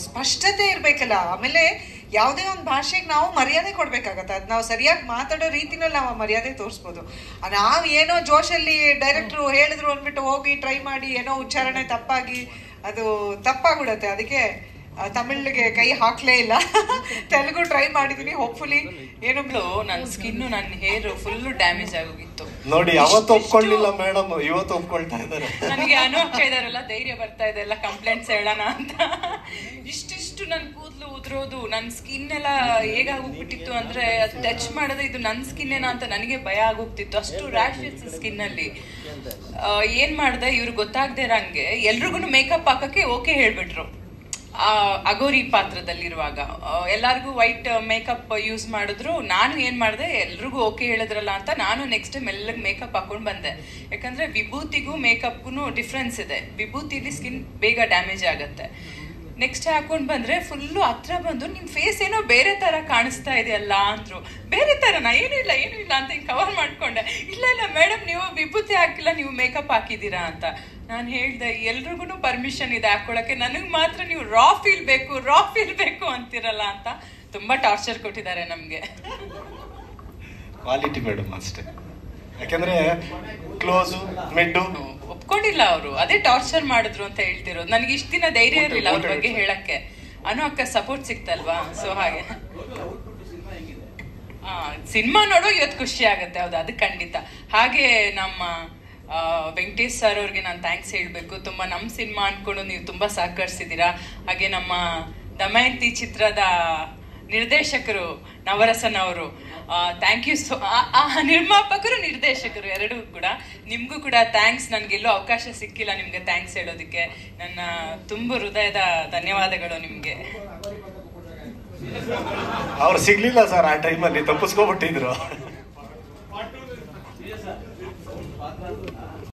ಸ್ಪಷ್ಟತೆ ಇರ್ಬೇಕಲ್ಲ. ಆಮೇಲೆ ಯಾವುದೇ ಒಂದು ಭಾಷೆಗೆ ನಾವು ಮರ್ಯಾದೆ ಕೊಡ್ಬೇಕಾಗತ್ತೆ. ಅದು ನಾವು ಸರಿಯಾಗಿ ಮಾತಾಡೋ ರೀತಿನಲ್ಲಿ ನಾವು ಮರ್ಯಾದೆ ತೋರಿಸ್ಬೋದು. ನಾವು ಏನೋ ಜೋಶಲ್ಲಿ ಡೈರೆಕ್ಟ್ರು ಹೇಳಿದ್ರು ಅಂದ್ಬಿಟ್ಟು ಹೋಗಿ ಟ್ರೈ ಮಾಡಿ ಏನೋ ಉಚ್ಚಾರಣೆ ತಪ್ಪಾಗಿ ಅದು ತಪ್ಪಾಗ್ಬಿಡತ್ತೆ. ಅದಕ್ಕೆ ತಮಿಳಿಗೆ ಕೈ ಹಾಕ್ಲೇ ಇಲ್ಲ. ತೆಲುಗು ಟ್ರೈ ಮಾಡಿದೀನಿ. ಹೋಪ್ಫುಲಿ ಏನು ನನ್ನ ಸ್ಕಿನ್ ನನ್ನ ಹೇರ್ ಫುಲ್ ಡ್ಯಾಮೇಜ್ ಆಗೋಗಿತ್ತು ನೋಡಿ. ಅವತ್ತು ಒಪ್ಕೊಳ್ಳಿಲ್ಲ ಮೇಡಮ್, ಇವತ್ತು ಒಪ್ಕೊಳ್ತಾ ಇದ್ದಾರೆ. ನನಗೆ ಅನುಭವ ಇದಾರಲ್ಲ, ಧೈರ್ಯ ಬರ್ತಾ ಇದೆ ಎಲ್ಲ ಕಂಪ್ಲೇಂಟ್ಸ್ ಹೇಳೋಣ ಅಂತ. ಇಷ್ಟಿಷ್ಟು ನನ್ನ ಕೂದಲು ಉದ್ರೋದು, ನನ್ನ ಸ್ಕಿನ್ ಎಲ್ಲ ಹೇಗಾಗೋಗ್ಬಿಟ್ಟಿತ್ತು ಅಂದ್ರೆ ಅದು ಟಚ್ ಮಾಡಿದ್ರೆ ಇದು ನನ್ನ ಸ್ಕಿನ್ ಏನೋ ಅಂತ ನನಗೆ ಭಯ ಆಗೋಗ್ತಿತ್ತು. ಅಷ್ಟು ರ್ಯಾಶಸ್ ಸ್ಕಿನ್ ಅಲ್ಲಿ. ಏನ್ ಮಾಡ್ದೆ, ಇವ್ರು ಗೊತ್ತಾಗ್ದೇ ಇರಂಗೆ ಎಲ್ರಿಗೂ ಮೇಕಪ್ ಹಾಕಕ್ಕೆ ಓಕೆ ಹೇಳ್ಬಿಟ್ರು. ಅಗೋರಿ ಪಾತ್ರದಲ್ಲಿರುವಾಗ ಎಲ್ಲಾರ್ಗು ವೈಟ್ ಮೇಕಪ್ ಯೂಸ್ ಮಾಡಿದ್ರು. ನಾನು ಏನ್ ಮಾಡಿದೆ, ಎಲ್ರಿಗೂ ಓಕೆ ಹೇಳಿದ್ರಲ್ಲ ಅಂತ ನಾನು ನೆಕ್ಸ್ಟ್ ಟೈಮ್ ಎಲ್ಲರಿಗೂ ಮೇಕಪ್ ಹಾಕೊಂಡು ಬಂದೆ. ಯಾಕಂದ್ರೆ ವಿಭೂತಿಗೂ ಮೇಕಪ್ಗೂ ಡಿಫ್ರೆನ್ಸ್ ಇದೆ. ವಿಭೂತಿಲಿ ಸ್ಕಿನ್ ಬೇಗ ಡ್ಯಾಮೇಜ್ ಆಗತ್ತೆ. ನೆಕ್ಸ್ಟ್ ಹಾಕೊಂಡ್ ಬಂದ್ರೆ ಫುಲ್ಲು ಹತ್ರ ಬಂದು ನಿಮ್ ಫೇಸ್ ಏನೋ ಬೇರೆ ತರ ಕಾಣಿಸ್ತಾ ಇದೆಯಲ್ಲ ಅಂದ್ರು. ಬೇರೆ ತರನಾ? ಏನೂ ಇಲ್ಲ ಅಂತ ಹಿಂಗ್ ಕವರ್ ಮಾಡ್ಕೊಂಡೆ. ಇಲ್ಲ ಮೇಡಮ್, ನೀವು ವಿಭೂತಿ ಹಾಕಿಲ್ಲ, ನೀವು ಮೇಕಪ್ ಹಾಕಿದೀರಾ ಅಂತ ನಾನು ಹೇಳ್ದೆ. ಎಲ್ರಿಗೂ ಪರ್ಮಿಷನ್ ಇದೆ ಹಾಕೊಳಕ್ಕೆ, ನನಗ್ ಮಾತ್ರ ನೀವು ರಾ ಫೀಲ್ ಬೇಕು ಅಂತಿರಲ್ಲ ಅಂತ ತುಂಬಾ ಟಾರ್ಚರ್ ಕೊಟ್ಟಿದ್ದಾರೆ ನಮ್ಗೆ. ಕ್ವಾಲಿಟಿ ಮೇಡಮ್ ಅಷ್ಟೇ. ಯಾಕಂದ್ರೆ ಕ್ಲೋಸು ಮಿಡ್ಡು ಒಪ್ಕೊಂಡಿಲ್ಲ ಅವರು. ಅದೇ ಟಾರ್ಚರ್ ಮಾಡಿದ್ರು ಅಂತ ಹೇಳ್ತಿರೋದು. ನನಗೆ ಇಷ್ಟ ದಿನ ಧೈರ್ಯ ಇರಲಿಲ್ಲ ಅವ್ರ ಬಗ್ಗೆ ಹೇಳಕ್ಕೆ. ಅನು ಅಕ್ಕ ಸಪೋರ್ಟ್ ಸಿಕ್ತಲ್ವಾ, ಸೊ ಹಾಗೆ. ಸಿನಿಮಾ ನೋಡೋ ಇವತ್ತು ಖುಷಿ ಆಗತ್ತೆ. ಹೌದು, ಅದು ಖಂಡಿತ. ಹಾಗೆ ನಮ್ಮ ವೆಂಕಟೇಶ್ ಸರ್ ಅವ್ರಿಗೆ ನಾನು ಥ್ಯಾಂಕ್ಸ್ ಹೇಳ್ಬೇಕು. ತುಂಬಾ ನಮ್ಮ ಸಿನಿಮಾ ಅನ್ಕೊಂಡು ನೀವು ತುಂಬಾ ಸಹಕರಿಸಿದ್ದೀರಾ. ಹಾಗೆ ನಮ್ಮ ದಮಯಂತಿ ಚಿತ್ರದ ನಿರ್ದೇಶಕರು ನವರಸನ್ ಅವರು, ಥ್ಯಾಂಕ್ ಯು. ನಿರ್ಮಾಪಕರು ನಿರ್ದೇಶಕರು ಎರಡೂ ಕೂಡ, ನಿಮ್ಗೂ ಕೂಡ ಥ್ಯಾಂಕ್ಸ್. ನನ್ಗೆಲ್ಲೋ ಅವಕಾಶ ಸಿಕ್ಕಿಲ್ಲ ನಿಮ್ಗೆ ಥ್ಯಾಂಕ್ಸ್ ಹೇಳೋದಕ್ಕೆ. ನನ್ನ ತುಂಬ ಹೃದಯದ ಧನ್ಯವಾದಗಳು ನಿಮ್ಗೆ. ಅವ್ರು ಸಿಗ್ಲಿಲ್ಲ ಸರ್, ಆ ಟೈಮಲ್ಲಿ ತಪ್ಪಿಸ್ಕೊಬಿಟ್ಟಿದ್ರು.